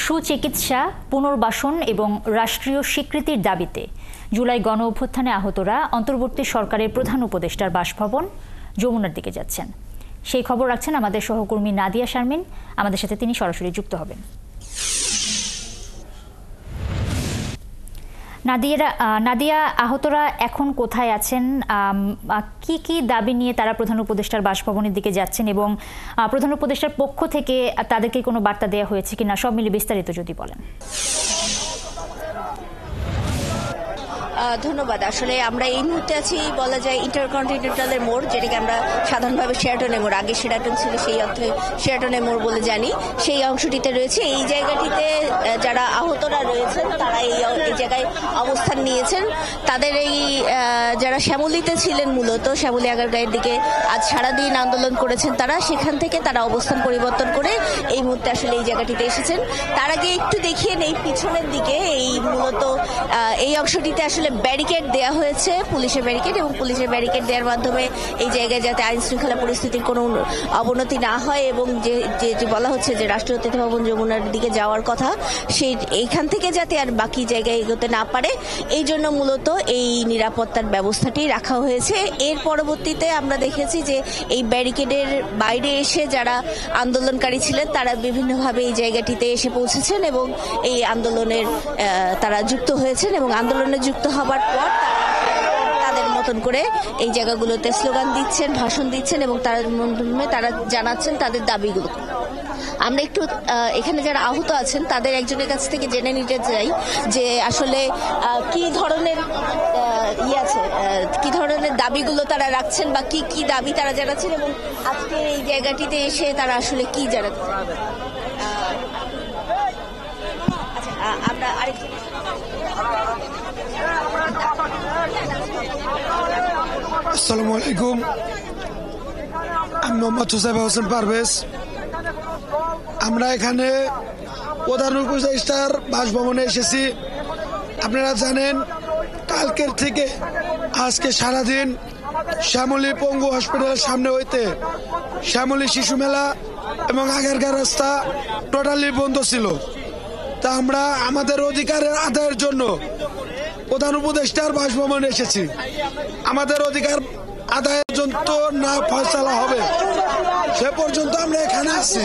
সুচিকিৎসা, পুনর্বাসন এবং রাষ্ট্রীয় স্বীকৃতির দাবিতে জুলাই গণ অভ্যুত্থানে আহতরা অন্তর্বর্তী সরকারের প্রধান উপদেষ্টার বাসভবন যমুনার দিকে যাচ্ছেন। সেই খবর রাখছেন আমাদের সহকর্মী নাদিয়া শারমিন। আমাদের সাথে তিনি সরাসরি যুক্ত হবেন। নাদিয়া, আহতরা এখন কোথায় আছেন, কি কি দাবি নিয়ে তারা প্রধান উপদেষ্টার বাসভবনের দিকে যাচ্ছেন এবং প্রধান উপদেষ্টার পক্ষ থেকে তাদেরকে কোনো বার্তা দেওয়া হয়েছে কিনা, সব মিলে বিস্তারিত যদি বলেন। ধন্যবাদ। আসলে আমরা এই মুহূর্তে আছি বলা যায় ইন্টারকন্টিনেন্টালের মোড়, যেটাকে আমরা সাধারণভাবে শেরাটনের মোড়, আগে শেরাটন ছিল সেই অর্থে শেরাটনের মোড় বলে জানি, সেই অংশটিতে রয়েছে। এই জায়গাটিতে যারা আহতরা রয়েছেন তারা এই জায়গায় অবস্থান নিয়েছেন। তাদের এই যারা শ্যামলীতে ছিলেন, মূলত শ্যামলী আগারগাঁয়ের দিকে আজ সারাদিন আন্দোলন করেছেন তারা, সেখান থেকে তারা অবস্থান পরিবর্তন করে এই মুহূর্তে আসলে এই জায়গাটিতে এসেছেন। তার আগে একটু দেখিয়ে নেই পিছনের দিকে, এই মূলত এই অংশটিতে আসলে ব্যারিকেড দেওয়া হয়েছে, পুলিশের ব্যারিকেড, এবং পুলিশের ব্যারিকেড দেওয়ার মাধ্যমে এই জায়গায় যাতে আইন শৃঙ্খলা পরিস্থিতির কোনো অবনতি না হয় এবং যে বলা হচ্ছে যে রাষ্ট্রীয় অতিথি ভবন যমুনার দিকে যাওয়ার কথা, সেই এইখান থেকে যাতে আর বাকি জায়গায় এগোতে না পারে, এই জন্য মূলত এই নিরাপত্তার ব্যবস্থাটি রাখা হয়েছে। এর পরবর্তীতে আমরা দেখেছি যে এই ব্যারিকেডের বাইরে এসে যারা আন্দোলনকারী ছিলেন তারা বিভিন্নভাবে এই জায়গাটিতে এসে পৌঁছেছেন এবং এই আন্দোলনের তারা যুক্ত হয়েছেন এবং আন্দোলনে যুক্ত হবার পর তাদের মতন করে এই জায়গাগুলোতে স্লোগান দিচ্ছেন, ভাষণ দিচ্ছেন এবং তার মাধ্যমে তারা জানাচ্ছেন তাদের দাবিগুলো। আমরা একটু এখানে যারা আহত আছেন তাদের একজনের কাছ থেকে জেনে নিতে চাই যে আসলে কি ধরনের আছে, কি ধরনের দাবিগুলো তারা রাখছেন বা কি কি দাবি তারা জানাচ্ছেন এবং আজকে এই জায়গাটিতে এসে তারা আসলে কি জানাচ্ছেন। আমরা আরেকটু আসসালামু আলাইকুম, আমি মোহাম্মদ হুসাইবা হোসেন পারভেজ। আমরা এখানে প্রধান উপদেষ্টার বাসভবনে এসেছি। আপনারা জানেন কালকের থেকে আজকে সারাদিন শ্যামলী পঙ্গু হসপিটালের সামনে হইতে শ্যামলী শিশু মেলা এবং আগারগাঁ রাস্তা টোটালি বন্ধ ছিল। তা আমরা আমাদের অধিকারের আদায়ের জন্য প্রধান উপদেষ্টার বাসভবনে এসেছি। আমাদের অধিকার আদায়ের জন্য না ফয়সালা হবে সে পর্যন্ত আমরা এখানে আছি।